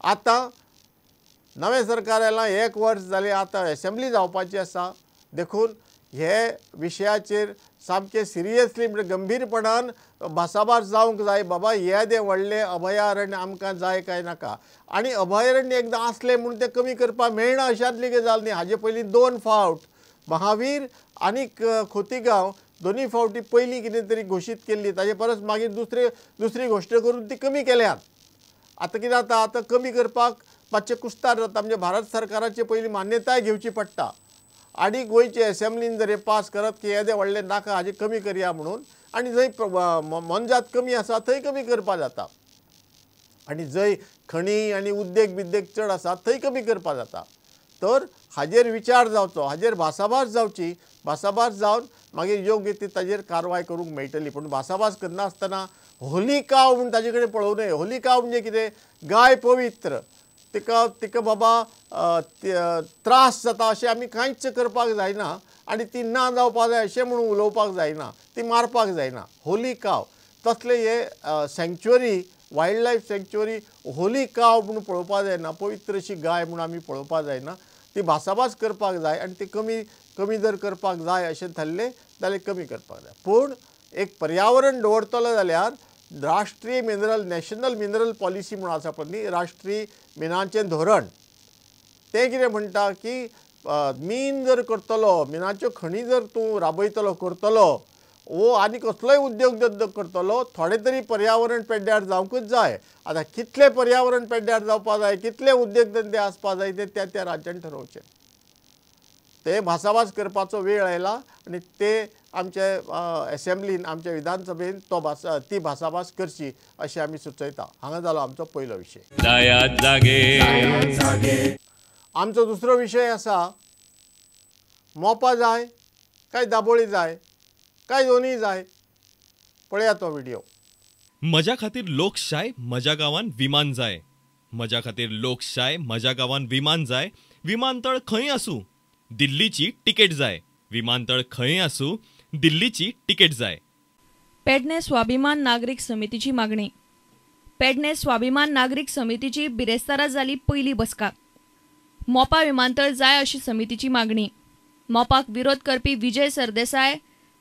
आतां नवें सरकार येयलां 1 वर्स जालें आतां असेंब्ली जावपाची आसा देखून हे विशयाचेर सामकें सिरियसली म्हणजे गंभीरपणान भासाभास जावंक जाय बाबा येदें व्हडलें अभयारण्य आमकां जाय काय नाका आनी अभयारण्य एकदां आसलें म्हूण तें कमी करपाक मेळना अशांतली गजाल न्ही हाजे पयलीं 2 फावट महावीर आनी खोतीगांव दोनूय फावटी पयलीं कितें तरी घोशीत केल्ली ताजे परस मागीर दुसरी घोशण करून ती कमी केल्यात आतां कितें जाता आतां कमी करपाक मातशें कुस्तार जाता म्हणजे भारत सरकाराची पयलीं मान्यताय घेवची पडटा आनी गोंयचे असेंब्लीन जर पास करत की येदें व्हडलें नाका हाजें कमी करया म्हणून आनी जंय मनजात कमी आसा थंय कमी करपा जाता आनी जंय खणी आनी उद्देग चड आसा थंय कमी करपा जाता तर हाजेर विचार जावचो हाजेर भासाभास जावची भासाभास जावन मागीर योग्य ती ताजेर कारवाय करूंक मेळटली पूण भासाभास करनासतना होली काव म्हूण ताजे कडेन पळोवं नये होली काव म्हणजे कितें गाय पवित्र तिका बाबा त्रास जाता अशें आमी कांयच करपाक जायना आनी ती ना जावपाक जाय अशें म्हणून उलोवपाक जायना ती मारपाक जायना होली काव तसले हे sanctuary wild life sanctuary Holy काव म्हणून पळोवपाक जायना पवित्र अशी गाय म्हणून आमी पळोवपाक जायना ती भासाभास करपाक जाय आनी ती कमी जर करपाक जाय अशें थारलें जाल्यार कमी करपाक जाय पूण एक पर्यावरण दवरतलो जाल्यार राष्ट्रीय मिनरल नॅशनल मिनरल पॉलिसी म्हणून आसा पळय न्ही राष्ट्रीय मिनाचें धोरण तें कितें म्हणटा की मीन जर करतलो मिनाच्यो खणी जर तूं राबयतलो करतलो वो आनी कसलोय उद्योग करतलो थोडे तरी पर्यावरण पेड्ड्यार जावंकूच जाय आतां कितले पर्यावरण पेड्ड्यार जावपा जाय कितले उद्योग धंदे आसपा जाय ते त्या राज्यान ठरोवचें ते भासाभास करपाचो वेळ आयला आनी ते आमचे असेंब्लीन आमच्या विधानसभेन ती भासाभास करची अशें आमी सुचयता हांगा जालो आमचो पयलो विशय आमचो दुसरो विशय आसा मोपा जाय काय दाबोळी जाय काय दोनूय जाय पळया तो व्हिडिओ म्हज्या खातीर लोकशाय म्हज्या गांवांत विमान जाय म्हज्या खातीर लोकशाय म्हज्या गांवांत विमान जाय विमानतळ खंय आसूं दिल्लीची तिकेट जाय विमानतळ खंय आसूं दिल्लीची तिकेट जाय पेडणे स्वाभिमान नागरिक समितीची मागणी पेडणे स्वाभिमान नागरिक समितीची बिरेस्तारा जाली पयली बसका मोपा विमानतळ जाय अशी समितीची मागणी मोपाक विरोध करपी विजय सरदेसाय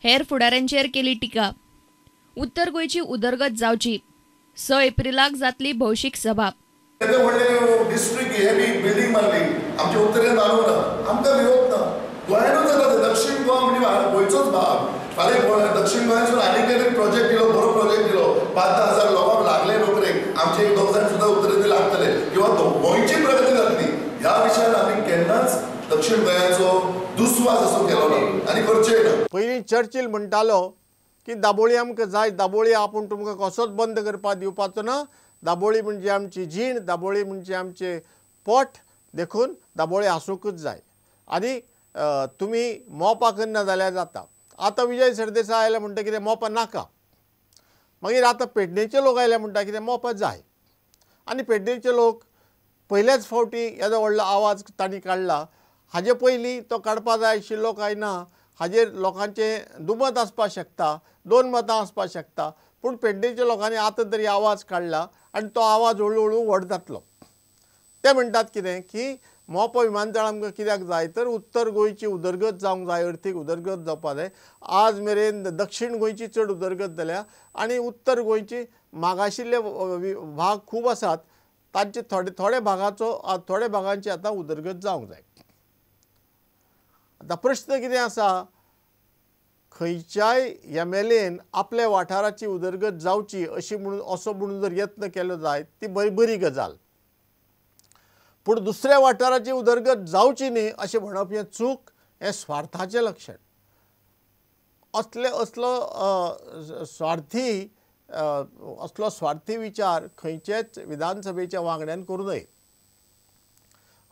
हेर फुडाऱ्यांचेर केली टिका उत्तर गोंयची उदरगत जावची 6 एप्रिलाक जातली भौशीक सभा डिस्ट्रिक्ट हे बी बिल्डिंग मारली आमच्या उत्तरेन मारूं ना आमकां विरोध ना गोंयानूच जाता दक्षिण गोवा म्हणजे गोंयचोच भाग फाल्यां दक्षिण गोंयासून आनीक एक प्रोजेक्ट दिलो बरो प्रोजेक्ट दिलो 5,000 लोकांक लागले नोकरेक आमचे 1 दोग जाण सुद्दां उत्तरेन लागतले किंवा गोंयची प्रगती जातली ह्या विशयान आमी केन्नाच दक्षिण गोंयाचो दुस्वास असो केलो ना आनी करचेय ना पयलीं चर्चिल म्हणटालो की दाबोळी आमकां जाय दाबोळी आपूण तुमकां कसोच बंद करपाक दिवपाचो ना दाबोळी म्हणजे आमची जीण दाबोळी म्हणजे आमचे पोट देखून दाबोळी आसूंकूच जाय आनी तुमी मोपा करना जाल्यार जाता आतां विजय सरदेसाय आयला म्हणटा कितें मोपा नाका मागीर आतां पेडणेचे लोक आयले म्हणटा कितें मोपा जाय आनी पेडणेचे लोक पयलेच फावटी येदो व्हडलो आवाज तांणी काडला हाजे पयलीं तो काडपा जाय आशिल्लो काय ना हाजेर लोकांचें दुमत आसपाक शकता 2 मतां आसपाक शकता पूण पेडणेच्या लोकांनी आतां तरी आवाज काडला आनी तो आवाज हळू हळू व्हड जातलो ते म्हणटात कितें की मोपा विमानतळ आमकां कित्याक जाय तर उत्तर गोंयची उदरगत जावंक जाय अर्थीक उदरगत जावपाक जाय आज मेरेन दक्षिण गोंयची चड उदरगत जाल्या आनी उत्तर गोंयची मागाशिल्ले भाग खूब आसात तांचे थोडे भागांची आतां उदरगत जावंक जाय आतां प्रश्न कितें आसा खंयच्याय एमएलएन आपल्या वाठाराची उदरगत जावची असो म्हणून जर यत्न केलो जायत ती बरी गजाल पूण दुसऱ्या वाठाराची उदरगत जावची न्ही अशें म्हणप हें चूक हें स्वार्थाचें लक्षण असलो स्वार्थी विचार खंयचेच विधानसभेच्या वांगड्यान करूं नये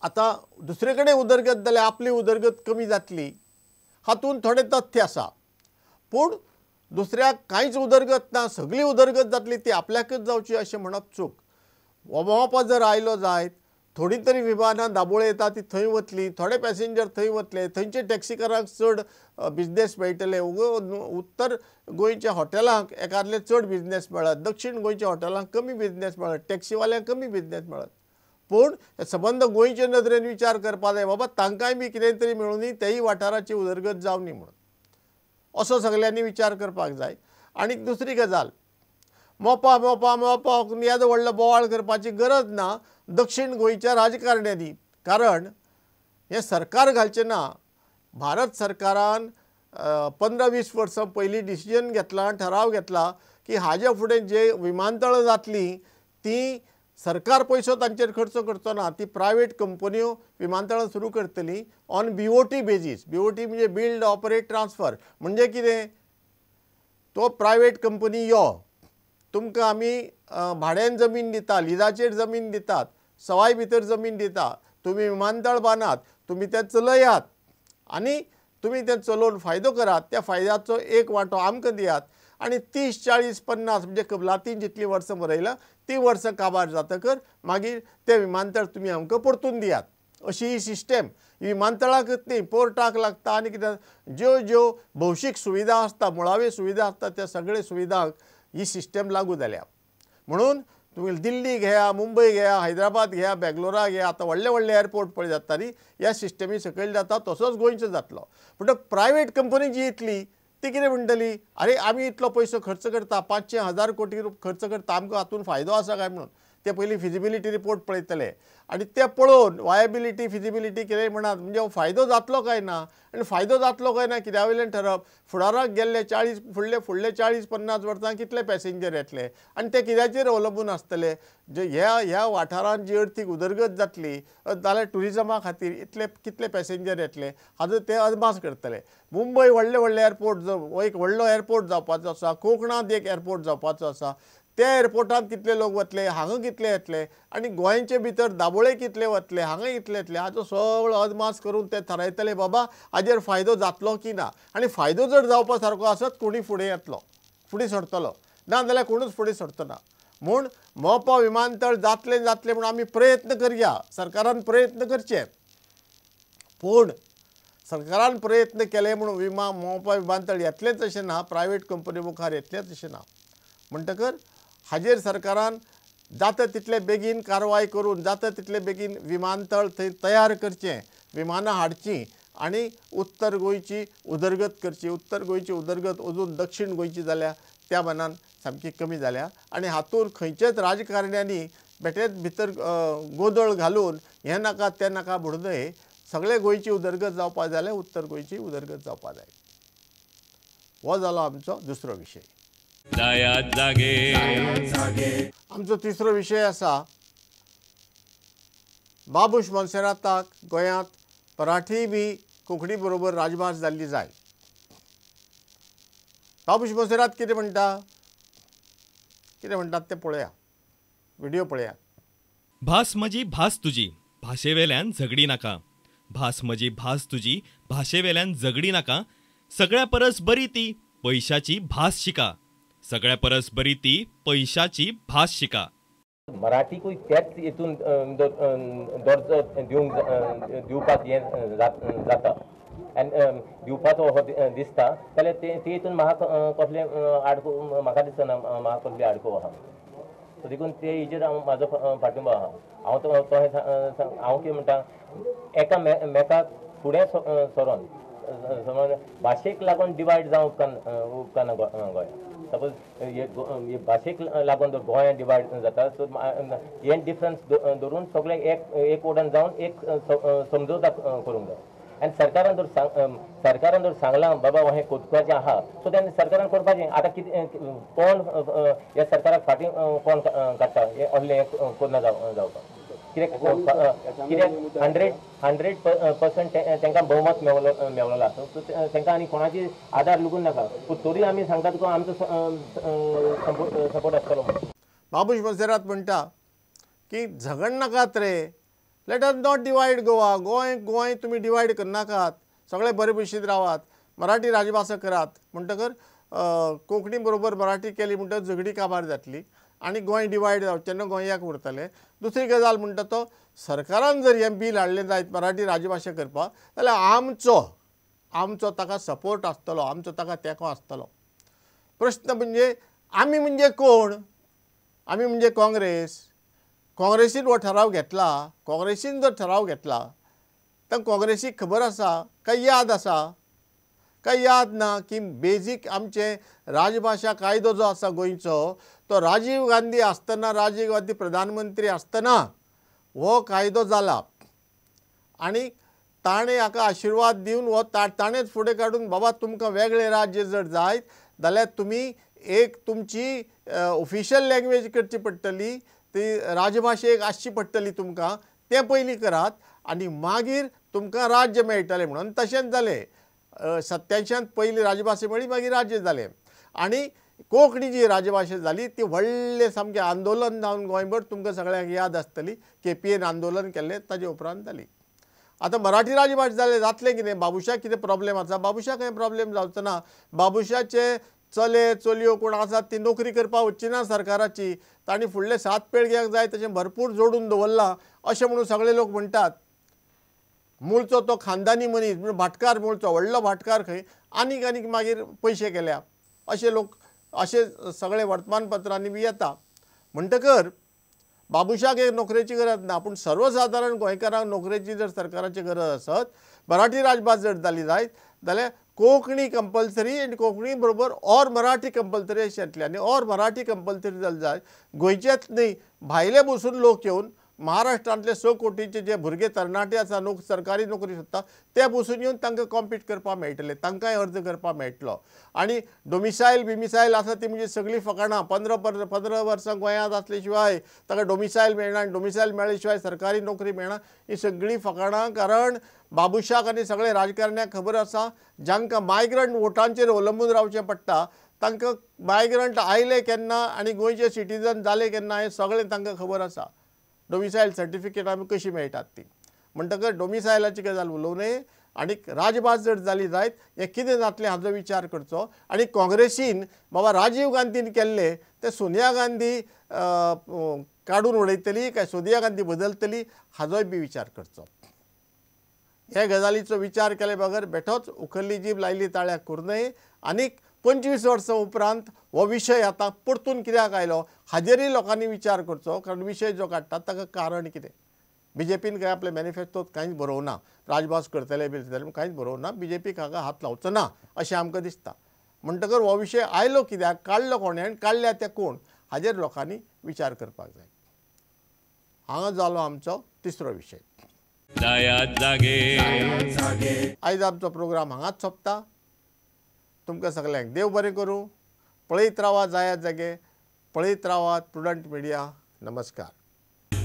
आतां दुसरे कडेन उदरगत जाल्यार आपली उदरगत कमी जातली हातूंत थोडे तथ्य आसा पूण दुसऱ्याक कांयच उदरगत ना सगळी उदरगत जातली ती आपल्याकच जावची अशें म्हणप चूक मोपा जर आयलो जायत थोडी तरी विमानां दाबोळे येता ती थंय वतली थोडे पॅसेंजर थंय वतले थंयचे टॅक्सीकारांक चड बिजनेस मेळटले उत्तर गोंयच्या हॉटेलांक एकादले चड बिजनेस मेळत दक्षिण गोंयच्या हॉटेलांक कमी बिजनेस मेळत टॅक्सीवाल्यांक कमी बिजनेस मेळत पूण सबंद गोंयचे नदरेन विचार करपा जाय बाबा तांकांय बी कितें तरी मेळून तेही वाठाराची उदरगत जावनी म्हणून असो सगळ्यांनी विचार करपाक जाय. आनी दुसरी गजाल मोपा मोपा मोपा येदो व्हडलो बोवाळ करपाची गरज ना दक्षिण गोंयच्या राजकारण्यांनी. कारण हें सरकार घालचें ना. भारत सरकारान 15-20 वर्सां पयलीं डिसिजन घेतलां, ठराव घेतला की हाजे फुडें जे विमानतळां जातलीं ती सरकार पयसो तांचेर खर्च करचो ना, ती प्रायवेट कंपन्यो विमानतळां सुरू करतली ऑन BOT बेजीस. BOT म्हणजे बिल्ड ऑपरेट ट्रान्सफर. म्हणजे कितें, तो प्रायवेट कंपनी यो तुमकां आमी भाड्यान जमीन दिता, लिजाचेर जमीन दितात, सवाय भितर जमीन दिता, तुमी विमानतळ बांदात, तुमी तें चलयात आनी तुमी तें चलोवन फायदो करात. त्या फायद्याचो एक वांटो आमकां दियात आनी 30, 40, 50 म्हणजे कबलातीन जितलीं वर्सां बरयलां ती वर्सां काबार जातकर मागीर तें विमानतळ तुमी आमकां परतून दियात. अशी ही सिस्टम विमानतळाकच न्ही, पोर्टाक लागता आनी कितें ज्यो ज्यो भौशीक सुविधा आसता, मुळाव्यो सुविधा आसता त्या सगळे सुविधांक ही सिस्टम लागू जाल्या. म्हणून तुम्ही दिल्ली घेया, मुंबय घेया, हैदराबाद घेया, बेंगलोरा घेया, आतां व्हडले व्हडले एअरपोर्ट पळय जाता न्ही ह्या सिस्टमी सकयल जाता तसोच गोंयचो जातलो. पूण प्रायवेट कंपनी जी येतली ती कितें म्हणटली, अरे आमी इतलो पयसो खर्च करता, 500,000 कोटी खर्च करता, आमकां हातूंत फायदो आसा काय म्हणून ते पयलीं फिजिबिलिटी रिपोर्ट पळयतले आनी ते पळोवन वायबिलिटी फिजिबिलिटी कितेंय म्हणत म्हणजे हो फायदो जातलो काय ना. आनी फायदो जातलो काय ना कित्या वयल्यान ठरप. फुडाराक गेल्ले 40 फुडले 40-50 वर्सां कितले पॅसेंजर येतले आनी ते कित्याचेर अवलंबून आसतले. जे ह्या वाठारांत जी अर्थीक उदरगत जातली जाल्यार टुरिजमा खातीर कितले पॅसेंजर येतले हाजो ते अदमास करतले. मुंबय व्हडले व्हडले एअरपोर्ट एक व्हडलो एअरपोर्ट जावपाचो आसा, कोंकणांत एक एअरपोर्ट जावपाचो आसा, त्या एअरपोर्टांत कितले लोक वतले, हांगा कितले येतले आनी गोंयचे भितर दाबोळे कितले वतले, हांगा कितले येतले हाजो सगळो अदमास करून ते थारायतले बाबा हाजेर फायदो जातलो की ना. आनी फायदो जर जावपा सारको आसत कोणी फुडें येतलो, फुडें सरतलो, ना जाल्यार कोणूच फुडें सरचो ना. म्हूण मोपा विमानतळ जातले म्हणून आमी प्रयत्न करया, सरकारान प्रयत्न करचे. पूण सरकारान प्रयत्न केले म्हणून मोपा विमानतळ येतलेंच अशें ना, प्रायवेट कंपनी मुखार येतलेंच अशें ना. म्हणटकर हाजेर सरकारान जाता तितले बेगीन कारवाय करून जाता तितले बेगीन विमानतळ थंय तयार करचें, विमानां हाडचीं आनी उत्तर गोंयची उदरगत करची. उत्तर गोंयची उदरगत अजून दक्षिण गोंयची जाल्या त्या मानान सामकी कमी जाल्या आनी हातूंत खंयचेच राजकारण्यांनी बेठेच भितर गोंदळ घालून हें नाका तें नाका म्हणून न्हय. सगळे गोंयची उदरगत जावपा जाय जाल्यार उत्तर गोंयची उदरगत जावपा जाय. हो जालो आमचो दुसरो विशय. आमचो तिसरो विशय आसा बाबूश मोन्सेराताक गोंयांत मराठी बी कोंकणी बरोबर राजभास जाल्ली जाय. बाबूश मोन्सेरात कितें म्हणटात तें पळया, व्हिडिओ पळया. भास म्हजी भास तुजी भाशेवेल्यान झगडी नाका. भास म्हजी भास तुजी भाशेवेल्यान झगडी नाका. सगळ्या परस बरी ती पैशाची भास शिका. सगळ्या परस बरी ती पैशाची भास शिका. मराठीकूय त्याच हितून दर्जो दिवपाक हें जाता आनी दिवपाचो हो दिसता जाल्यार ते हितून म्हाका कसले आडको म्हाका दिसना म्हाका कसली आडको आहा. सो देखून ते हेजेर म्हाजो पाठिंबो आहा. हांव कितें म्हणटा एका मेकाक फुडें सरोन समज भाशेक लागून डिवायड जावं उपकारना गोंयांत. सपोज हे भाशेक लागून जर गोंयांत डिवायड जाता सो हें डिफरन्स धरून सगळे एक वोटान जावन एक समजोता करूंक जाय. आनी सरकारान जर सांगलां बाबा हें कोचपाचें आहा सो तेन्ना सरकारान करपाचें. आतां कितें कोण ह्या सरकाराक फाटीं कोण काडटा हें असलें कोन्ना जावपाक. कित्याक 100% तांकां भोवमत मेळ्ळो आसा सो तांकां आनी कोणाची आदार लागून नाका. पूण तरी आमी सांगता तुका आमचो सपोर्ट आसतलो. बाबूश मोन्सेरात म्हणटा की झगड नाकात रे, let us not divide Goa. गोंय तुमी डिवायड करनाकात, सगळे बरे भशेन रावात, मराठी राजभास करात. म्हणटकर कोंकणी बरोबर मराठी केली म्हणटकर झगडी काबार जातली आनी गोंय डिवायड जावचें ना, गोंयाक उरतलें. दुसरी गजाल म्हणटा तो सरकारान जर हें बील हाडलें जायत मराठी राजभाशा करपाक जाल्यार आमचो ताका सपोर्ट आसतलो, आमचो ताका तेंको आसतलो. प्रश्न म्हणजे आमी म्हणजे कोण? आमी म्हणजे काँग्रेसीन हो ठराव घेतला, काँग्रेसीन जर ठराव घेतला तर काँग्रेसीक खबर आसा काय याद आसा काय याद ना की बेजीक आमचे राजभाशा कायदो जो आसा गोंयचो तो राजीव गांधी आसतना, राजीव गांधी प्रधानमंत्री आसतना हो कायदो जाला आनी ताणें हाका आशिर्वाद दिवन हो ताणेंच फुडें काडून बाबा तुमकां वेगळें राज्य जर जायत जाल्यार तुमी एक तुमची ऑफिशियल लँग्वेज करची पडटली, ती राजभाशेक आसची पडटली तुमकां, तें पयलीं करात आनी मागीर तुमकां राज्य मेळटलें म्हणून तशेंच जालें. 87 पयलीं राजभाशे मेळ्ळी, मागीर राज्य जालें आनी कोंकणी जी राजभाशा जाली ती व्हडलें सामकें आंदोलन जावन गोंयभर तुमकां सगळ्यांक याद आसतली. KPN आंदोलन केल्लें ताजे उपरांत जाली. आतां मराठी राजभास जातलें कितें? बाबुशाक कितें प्रॉब्लेम आसा? बाबुशाक कांय प्रॉब्लेम जावचो ना. बाबुशाचे चले चलयो कोण आसात ती नोकरी करपाक वचची ना सरकाराची, तांणी फुडले 7 पिळग्याक जाय तशें भरपूर जोडून दवरलां अशें म्हणून सगळे लोक म्हणटात. मूळचो तो खानदानी मनीस म्हणजे भाटकार, मूळचो व्हडलो भाटकार खंय आनीक मागीर पयशे केल्या अशे लोक अशे सगळे वर्तमानपत्रांनी बी येता. म्हणटकर बाबुशाक एक नोकरेची गरज ना, पूण सर्वसाधारण गोंयकारांक नोकरेची जर सरकाराची गरज आसत, मराठी राजभास जर जाली जायत जाल्यार कोंकणी कंपल्सरी आनी कोंकणी बरोबर ऑर मराठी कंपल्सरी अशें येतलें. आनी ऑर मराठी कंपल्सरी जाली जायत गोंयचेच न्हय भायले बसून लोक येवन महाराष्ट्रांतले 6 कोटीचे जे भुरगे तरणाटे आसा सरकारी नोकरी सोदता ते बसून येवन तांकां कॉम्पीट करपाक मेळटलें, तांकांय अर्ज करपाक मेळटलो. आनी डोमिसायल आसा ती म्हणजे सगळीं फकाणां 15 वर्सां गोंयांत आसले शिवाय ताका डोमिसायल मेळना आनी डोमिसायल मेळ्ळे शिवाय सरकारी नोकरी मेळना, ही सगळीं फकाणां. कारण बाबुशाक आनी सगळे राजकारण्यांक खबर आसा जांकां मायग्रंट वोटांचेर अवलंबून रावचें पडटा तांकां मायग्रंट आयले केन्ना आनी गोंयचे सिटीजन जाले केन्ना हें सगळें तांकां खबर आसा. डोमिसायल सर्टिफिकेट आमी कशी मेळटात ती. म्हणटकर डोमिसायलाची गजाल उलोवं न्हय आनी राजभास जर जाली जायत हें कितें जातलें हाचो विचार करचो. आनी काँग्रेसीन बाबा राजीव गांधीन केल्ले ते सोनिया गांधी काडून उडयतली काय सोनिया गांधी बदलतली हाचोय बी विचार करचो. हे गजालीचो विचार केले बगर बेठोच उखल्ली जीब लायली ताळ्याक करूं आनीक 25 वर्सां उपरांत हो विशय आतां परतून कित्याक आयलो हाजेरय लोकांनी विचार करचो. कारण विशय जो काडटात ताका कारण कितें? BJPन काय आपले मॅनिफेस्टोत कांयच बरोवं ना, राजभास करतले बिरतले कांयच बरोवं ना, BJPक हाका हात लावचो ना अशें आमकां दिसता. म्हणटकर हो विशय आयलो कित्याक, काडलो कोणें आनी काडल्या ते कोण हाजेर लोकांनी विचार करपाक जाय. हांगा जालो आमचो तिसरो विशय. आयज आमचो प्रोग्राम हांगाच सोंपता. तुमकां सगळ्यांक देव बरें करूं. पळयत रावात जायात जागे, पळयत रावात प्रुडंट मिडिया. नमस्कार.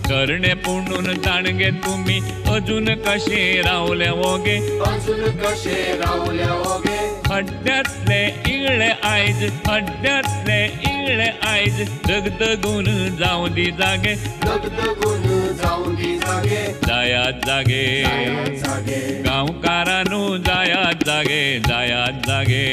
करणे पुणून जाणगे तुम्ही अजून कशे रावले वोगे, अजून कशे रावले वोगे. हड्ड्यातले इगळे आयज, हड्ड्यातले इगळे आयज दगदगून जावं दी जागे, दगदगून जावं दी जागे. जायात जागे गांवकारांनू जायात जागे, जायात जागे.